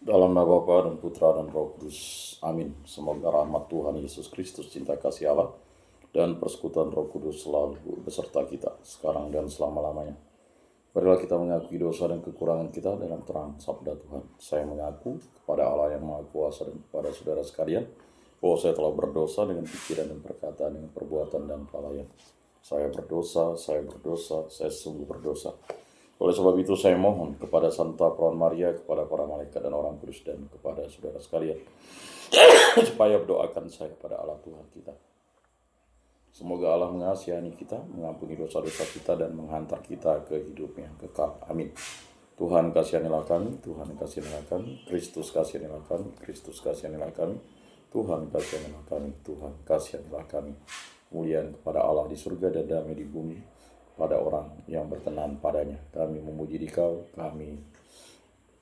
Dalam nama Bapa dan Putra dan Roh Kudus. Amin. Semoga rahmat Tuhan Yesus Kristus, cinta kasih Allah, dan persekutuan Roh Kudus selalu beserta kita, sekarang dan selama-lamanya. Marilah kita mengakui dosa dan kekurangan kita dalam terang sabda Tuhan. Saya mengaku kepada Allah yang Maha Kuasa dan kepada saudara sekalian, bahwa saya telah berdosa dengan pikiran dan perkataan, dengan perbuatan dan kelalaian. Saya berdosa, saya sungguh berdosa. Oleh sebab itu saya mohon kepada Santa Perawan Maria, kepada para malaikat dan orang kudus, dan kepada saudara sekalian, supaya berdoakan saya kepada Allah Tuhan kita. Semoga Allah mengasihani kita, mengampuni dosa-dosa kita, dan menghantar kita ke hidup yang kekal. Amin. Tuhan kasihanilah kami, Tuhan kasihanilah kami, Kristus kasihanilah kami, Kristus kasihanilah kami, Tuhan kasihanilah kami, Tuhan kasihanilah kami. Kemuliaan kepada Allah di surga dan damai di bumi pada orang yang berkenan padanya. Kami memuji Dikau, kami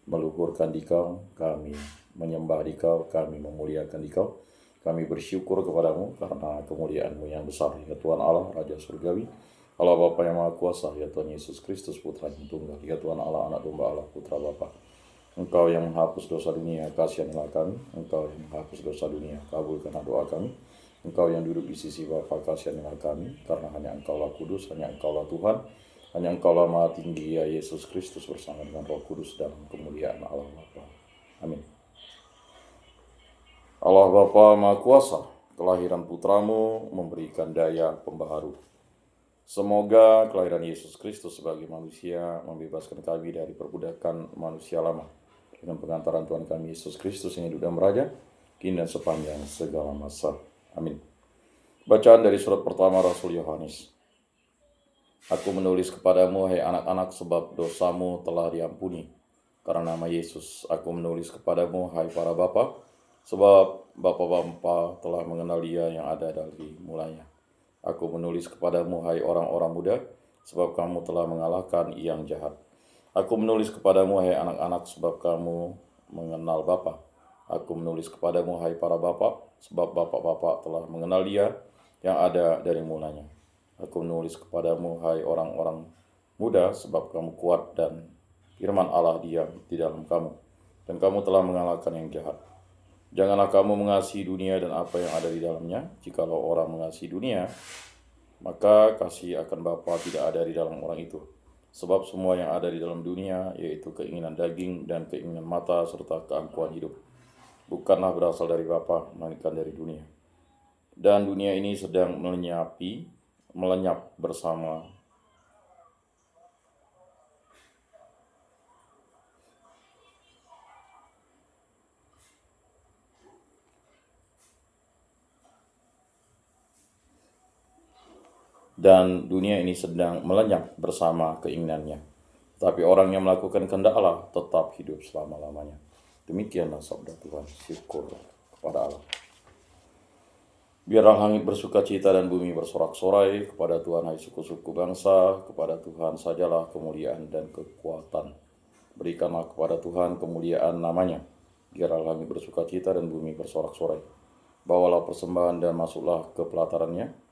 meluhurkan Dikau, kami menyembah Dikau, kami memuliakan Dikau. Kami bersyukur kepadamu karena kemuliaan-Mu yang besar, ya Tuhan Allah, Raja Surgawi, Allah Bapa yang Maha Kuasa, ya Tuhan Yesus Kristus, Putra yang tunggal, ya Tuhan Allah, Anak Domba Allah, Putra Bapa. Engkau yang menghapus dosa dunia, kasihanilah kami. Engkau yang menghapus dosa dunia, kabulkanlah doa kami. Engkau yang duduk di sisi Bapa, kasihanilah kami, karena hanya Engkaulah kudus, hanya Engkaulah Tuhan, hanya Engkaulah Maha Tinggi, ya Yesus Kristus, bersama dengan Roh Kudus dalam kemuliaan Allah Bapa. Amin. Allah Bapa Maha Kuasa, kelahiran Putramu memberikan daya pembaharu. Semoga kelahiran Yesus Kristus sebagai manusia membebaskan kami dari perbudakan manusia lama, dengan pengantaran Tuhan kami Yesus Kristus yang hidup dan meraja, kini dan sepanjang segala masa. Amin. Bacaan dari surat pertama Rasul Yohanes. Aku menulis kepadamu, hai anak-anak, sebab dosamu telah diampuni karena nama Yesus. Aku menulis kepadamu, hai para bapa, sebab bapa-bapa telah mengenal Dia yang ada dari mulanya. Aku menulis kepadamu, hai orang-orang muda, sebab kamu telah mengalahkan yang jahat. Aku menulis kepadamu, hai anak-anak, sebab kamu mengenal Bapa. Aku menulis kepadamu, hai para bapa, sebab bapak-bapak telah mengenal Dia yang ada dari mulanya. Aku menulis kepadamu, hai orang-orang muda, sebab kamu kuat dan firman Allah diam di dalam kamu, dan kamu telah mengalahkan yang jahat. Janganlah kamu mengasihi dunia dan apa yang ada di dalamnya. Jikalau orang mengasihi dunia, maka kasih akan Bapa tidak ada di dalam orang itu. Sebab semua yang ada di dalam dunia, yaitu keinginan daging dan keinginan mata serta keangkuhan hidup, bukanlah berasal dari Bapa, melainkan dari dunia. Dan dunia ini sedang melenyap bersama keinginannya. Tapi orang yang melakukan kehendak Allah tetap hidup selama-lamanya. Demikianlah sabda Tuhan. Syukur kepada Allah. Biarlah langit bersuka cita dan bumi bersorak-sorai kepada Tuhan, hai suku-suku bangsa. Kepada Tuhan sajalah kemuliaan dan kekuatan. Berikanlah kepada Tuhan kemuliaan namanya. Biarlah langit bersuka cita dan bumi bersorak-sorai. Bawalah persembahan dan masuklah ke pelatarannya.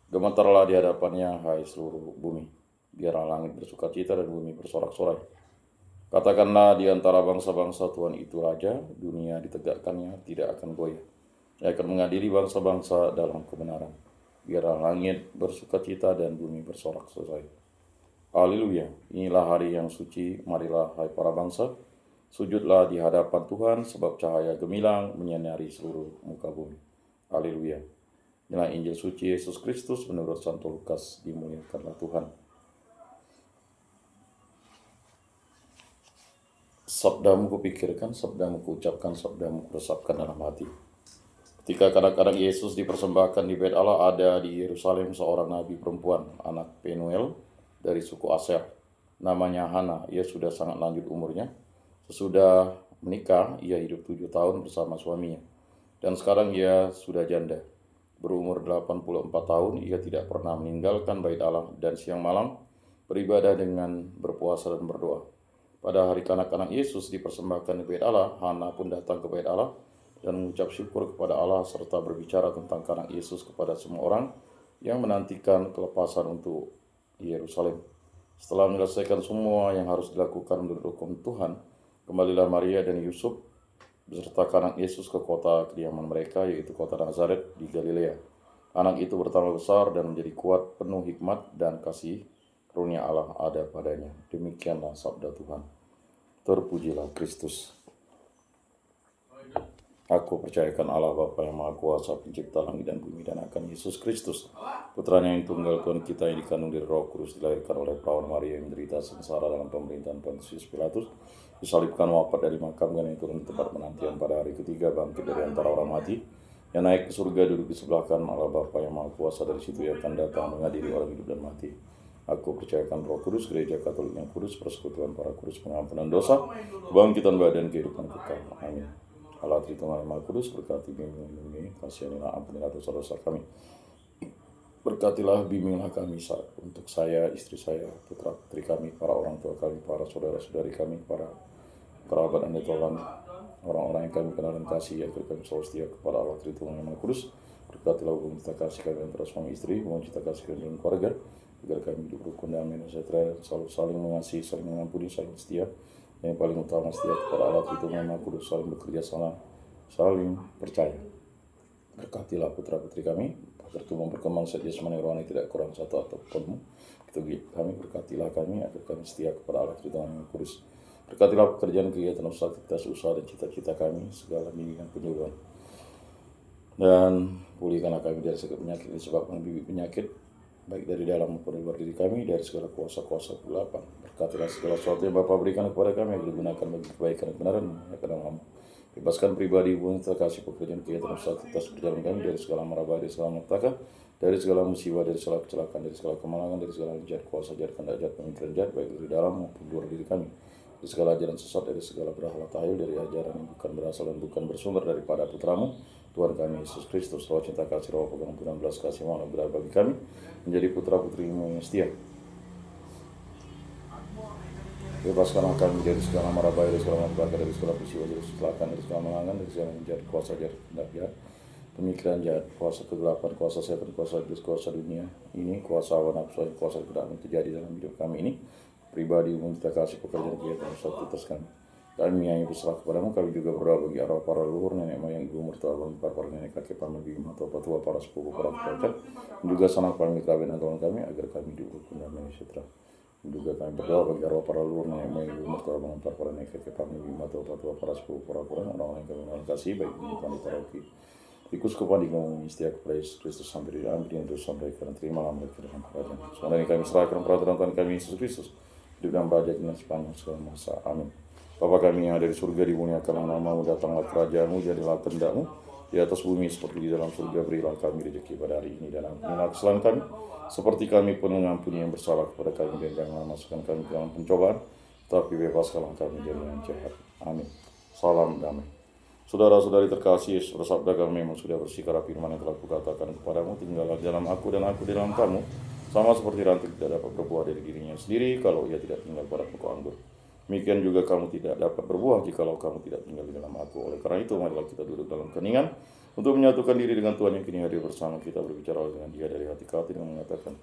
Gemetarlah di hadapannya, hai seluruh bumi. Biarlah langit bersuka cita dan bumi bersorak-sorai. Katakanlah di antara bangsa-bangsa, Tuhan itu Raja, dunia ditegakkannya tidak akan goyah. Ia akan mengadili bangsa-bangsa dalam kebenaran. Biarlah langit bersuka cita dan bumi bersorak-sorai. Haleluya, inilah hari yang suci, marilah hai para bangsa, sujudlah di hadapan Tuhan, sebab cahaya gemilang menyinari seluruh muka bumi. Haleluya. Inilah Injil suci Yesus Kristus menurut Santo Lukas, dimuliakanlah Tuhan. Sabdamu kupikirkan, sabdamu kuucapkan, sabdamu kuresapkan dalam hati. Ketika kadang-kadang Yesus dipersembahkan di bait Allah, ada di Yerusalem seorang nabi perempuan, anak Penuel dari suku Aser. Namanya Hana. Ia sudah sangat lanjut umurnya. Sesudah menikah, ia hidup 7 tahun bersama suaminya. Dan sekarang ia sudah janda. Berumur 84 tahun, ia tidak pernah meninggalkan bait Allah dan siang malam beribadah dengan berpuasa dan berdoa. Pada hari kanak-kanak Yesus dipersembahkan di bait Allah, Hana pun datang ke bait Allah dan mengucap syukur kepada Allah serta berbicara tentang kanak Yesus kepada semua orang yang menantikan kelepasan untuk Yerusalem. Setelah menyelesaikan semua yang harus dilakukan menurut hukum Tuhan, Kembalilah Maria dan Yusuf beserta anak Yesus ke kota kediaman mereka, yaitu kota Nazaret di Galilea. Anak itu bertambah besar dan menjadi kuat, penuh hikmat dan kasih karunia Allah ada padanya. Demikianlah sabda Tuhan. Terpujilah Kristus. Aku percayakan Allah Bapa yang Maha Kuasa, pencipta langit dan bumi, dan akan Yesus Kristus, putranya yang tunggal Tuhan kita, yang dikandung dari Roh Kudus, dilahirkan oleh perawan Maria, yang menderita sengsara dalam pemerintahan Pontius Pilatus, disalibkan, wafat, dan dimakamkan, yang turun di tempat penantian, pada hari ketiga bangkit dari antara orang mati, yang naik ke surga, duduk di sebelah kanan Allah Bapa yang Maha Kuasa, dari situ ia akan datang mengadili orang hidup dan mati. Aku percayakan Roh Kudus, Gereja Katolik yang kudus, persekutuan para kudus, pengampunan dosa, kebangkitan badan, kehidupan kekal. Amin. Allah Tritunggal Maha Kudus, berkati bimbing ini, kasihanilah, ampunilah dosa-dosa kami. Berkatilah, bimbinglah kami untuk saya, istri saya, putra putri kami, para orang tua kami, para saudara-saudari kami, para kerabat dan Tuhan, orang-orang yang kami kenal dan kasih, agar kami selalu setia kepada Allah Tritunggal Maha Kudus. Berkatilah hubungan kita kasih kami antara suami istri, hubungan kita kasih kami dengan keluarga, agar kami hidup rukun, damai, dan sejahtera, selalu saling mengasihi, saling mengampuni, saling setia. Yang paling utama setia kepada Allah Tritunggal Maha Kudus, saling bekerja sama, saling percaya. Berkatilah putra-putri kami agar tumbuh berkembang sehat jasmani rohani, tidak kurang satu ataupun kami. Berkatilah kami agar kami setia kepada Allah Tritunggal Maha Kudus. Berkatilah pekerjaan, kegiatan, aktivitas usaha dan cita-cita kami, segala bimbingan penyuluhan. Dan pulihkanlah kami dari segala penyakit disebabkan bibit penyakit, baik dari dalam maupun dari luar diri kami, dari segala kuasa-kuasa kegelapan. Berkatilah segala sesuatu yang Bapa berikan kepada kami, agar digunakan bagi kebaikan dan kebenaran, ya kadang bebaskan pribadi, hubungan kita kasih, pekerjaan, kegiatan, aktivitas berjalan kami dari segala mara bahaya, dari segala malapetaka, dari segala musibah, dari segala kecelakaan, dari segala kemalangan, dari segala jahat kuasa, jahat kehendak jahat, pemikiran jahat, baik dari dalam maupun luar diri kami, dari segala ajaran sesat, dari segala berhala tahayul, dari ajaran yang bukan berasal dan bukan bersumber daripada Putramu Tuhan kami Yesus Kristus. Roh cinta kasih, roh pengampunan, belas kasih, mohon anugerah bagi kami menjadi putra-putrimu yang setia. Bebaskanlah kami dari segala mara bahaya, dari segala malapetaka, dari segala peristiwa, dari kecelakaan, dari segala malangan, dari segala jahat kuasa, jahat kehendak jahat, pemikiran jahat, kuasa kegelapan, kuasa setan, kuasa iblis, kuasa dunia ini, kuasa hawa nafsu, kuasa kedatangan terjadi dalam hidup kami ini, pribadi, umum kita kasih, pekerjaan, kegiatan, aktivitas kami. Kami yang berserah kepadamu, kami juga berdoa bagi arwah para leluhur, nenek moyang, ibu mertua, para nenek kakek, paman, bibi, mertua, tua, para sepupu, para perancang, juga sanak paling kerabat dan kawan kami, agar kami hidup rukun dan sejahtera. Juga kami berdoa bagi arwah para leluhur, nenek moyang, ibu mertua, para nenek kakek, paman, bibi, mertua, tua, para sepupu, para perancang, orang-orang yang kami kenal kasih, baik di wanita roki, di kuskupan, di ngomong setia kepada Yesus Kristus sampai di dalam dunia terus sampai karena terimalah mereka dalam kerajaan. Sebenarnya kami serahkan peraturan Tuhan kami Yesus Kristus, hidup dan berada dengan sepanjang segala masa. Amin. Bapa kami yang ada di surga, dimuliakanlah namamu, datanglah kerajaanmu, jadilah kehendakmu di atas bumi seperti di dalam surga. Berilah kami rezeki pada hari ini, dan ampunilah kesalahan kami seperti kami pun mengampuni yang bersalah kepada kami, dan janganlah masukkan kami ke dalam pencobaan, tapi bebaskanlah kami dari yang jahat. Amin. Salam damai. Saudara-saudari terkasih, Yesus bersabda, kami memang sudah bersikap firman yang telah kukatakan kepadamu, tinggallah dalam aku dan aku di dalam kamu, sama seperti ranting tidak dapat berbuah dari dirinya sendiri kalau ia tidak tinggal pada pokok anggur. Demikian juga kamu tidak dapat berbuah jikalau kamu tidak tinggal di dalam aku. Oleh karena itu, marilah kita duduk dalam keningan untuk menyatukan diri dengan Tuhan yang kini hadir bersama kita, berbicara dengan Dia dari hati ke hati dengan mengatakan,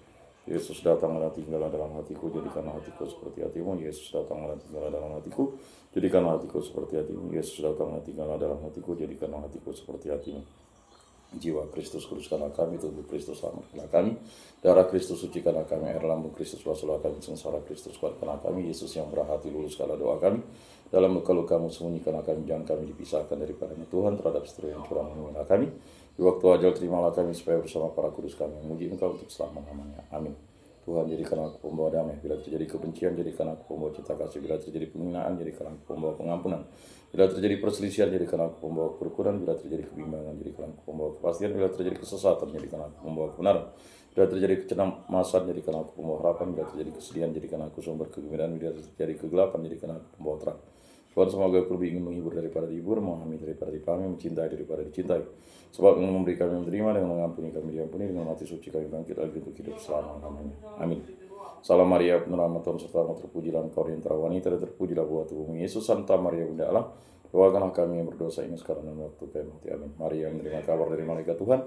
Yesus datanglah, tinggallah dalam hatiku, jadikanlah hatiku seperti hatimu. Yesus datanglah, tinggallah dalam hatiku, jadikanlah hatiku seperti hatimu. Yesus datanglah, tinggallah dalam hatiku, jadikanlah hatiku seperti hatimu. Jiwa Kristus kuduskanlah kami, tubuh Kristus selamatkanlah kami, darah Kristus sucikanlah kami, air lambung Kristus basuhlah kami, sengsara Kristus kuatkanlah kami. Yesus yang berhati lulus segala doa kami, dalam luka-lukamu sembunyikanlah kami, jangan kami dipisahkan daripadanya Tuhan, terhadap seteru yang curang menghina kami. Di waktu ajal terimalah kami, supaya bersama para kudus kami memuji Engkau untuk selama-lamanya. Amin. Tuhan, jadikan aku pembawa damai. Bila terjadi kebencian, jadikan aku pembawa cinta kasih. Bila terjadi penghinaan, jadikan aku pembawa pengampunan. Bila terjadi perselisihan, jadikan aku pembawa kerukunan. Bila terjadi kebimbangan, jadikan aku pembawa kepastian. Bila terjadi kesesatan, jadikan aku pembawa kebenaran. Bila terjadi kecemasan, jadikan aku pembawa harapan. Bila terjadi kesedihan, jadikan aku sumber kegembiraan. Bila terjadi kegelapan, jadikan aku pembawa terang. Tuhan, semoga aku lebih ingin menghibur daripada dihibur, memahami daripada dipahami, mencintai daripada dicintai. Sebab dengan memberi kami menerima, dengan mengampuni kami diampuni, dengan mati suci kami bangkit lagi untuk hidup selama-lamanya. Amin. Salam Maria, penuh rahmat Tuhan sertamu, terpujilah engkau di antara wanita, dan terpujilah buah tubuhmu Yesus. Santa Maria Bunda Allah, doakanlah kami yang berdosa ini sekarang dan waktu kami mati. Amin. Maria yang menerima kabar dari malaikat Tuhan,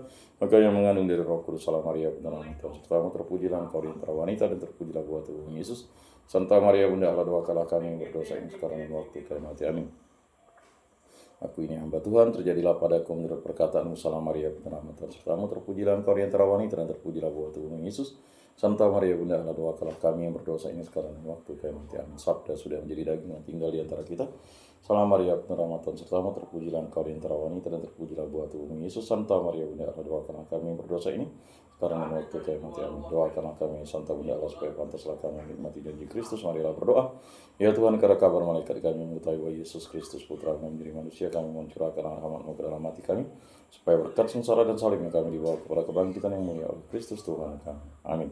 maka yang mengandung dari Roh Kudus. Salam Maria, penuh rahmat Tuhan sertamu, terpujilah engkau di antara wanita, dan terpujilah buah tubuhmu Yesus. Santa Maria Bunda Allah, doakanlah kami yang berdosa ini sekarang dan waktu kami mati. Amin. Aku ini hamba Tuhan, terjadilah padaku menurut perkataanmu. Salam Maria, penuh rahmat Tuhan sertamu, terpujilah engkau di antara wanita dan terpujilah buah tubuhmu Yesus. Santa Maria Bunda Allah, doakanlah kami yang berdosa ini sekarang dan waktu kami mati. Amin. Sabda sudah menjadi daging dan tinggal di antara kita. Salam Maria, penuh rahmat Tuhan sertamu, terpujilah engkau di antara wanita dan terpujilah buah tubuhmu Yesus. Santa Maria Bunda Allah, doakanlah kami yang berdosa ini sekarang dan waktu kami mati. Amin. Doakanlah kami, Santa Bunda Allah, supaya pantaslah kami menikmati janji Kristus. Marilah berdoa. Ya Tuhan, karena kabar malaikat kami mengetahui bahwa Yesus Kristus Putra menjadi manusia, kami mencurahkan rahmat-Mu ke dalam hati kami, supaya berkat sengsara dan salibnya kami dibawa kepada kebangkitan yang mulia oleh Kristus Tuhan kami. Amin.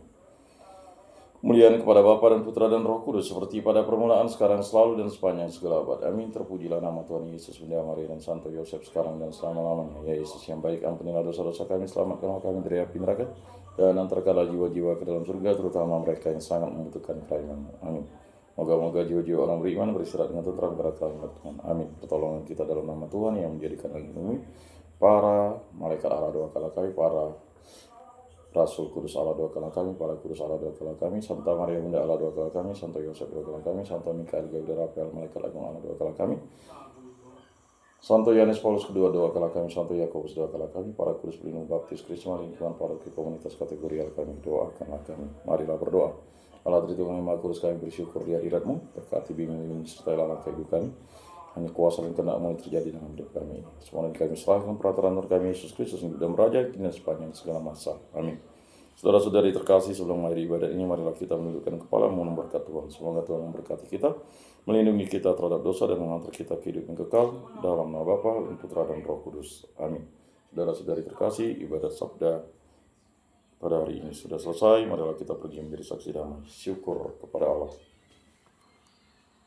Kemuliaan kepada Bapa dan Putra dan Roh Kudus, seperti pada permulaan, sekarang, selalu, dan sepanjang segala abad. Amin. Terpujilah nama Tuhan Yesus, Bunda Maria dan Santo Yosef, sekarang dan selama-lamanya. Ya Yesus yang baik, ampunilah dosa-dosa kami, selamatkanlah kami dari api neraka, dan antarkanlah jiwa-jiwa ke dalam surga, terutama mereka yang sangat membutuhkan kerahiman-Mu. Amin. Moga-moga jiwa-jiwa orang beriman beristirahat dengan tentram pada kerajaan Tuhan. Amin. Pertolongan kita dalam nama Tuhan yang menjadikan langit bumi. Para malaikat Allah, doakanlah kami. Para Rasul Kudus Allah, doakanlah kami. Para kudus Allah, doakanlah kami. Santa Maria Bunda Allah, doakanlah kami. Santo Yosef, doakanlah kami. Santo Mikael, Garuda Rafael, malaikat agung Allah, doakanlah kami. Santo Yohanes Paulus II, doakanlah kami. Santo Yakobus, doakanlah kami. Para kudus pelindung baptis Krisma, lingkungan paroki komunitas kategorial kami, doakanlah kami. Marilah berdoa. Allah Tritunggal yang Maha Kudus, kami bersyukur di hadirat-Mu, berkati bimbing serta langkah hidup kami. Hanya kuasa dan kehendak-Mu yang terjadi dalam hidup kami. Semua kami serahkan peraturan Tuhan kami Yesus Kristus yang hidup dan beraja kini dan sepanjang segala masa. Amin. Saudara-saudari terkasih, sebelum mengakhiri ibadah ini, marilah kita menundukkan kepala mohon berkat Tuhan. Semoga Tuhan memberkati kita, melindungi kita terhadap dosa, dan mengantar kita ke hidup yang kekal. Dalam nama Bapa dan Putra dan Roh Kudus. Amin. Saudara-saudari terkasih, ibadah sabda pada hari ini sudah selesai. Marilah kita pergi menjadi saksi damai. Syukur kepada Allah.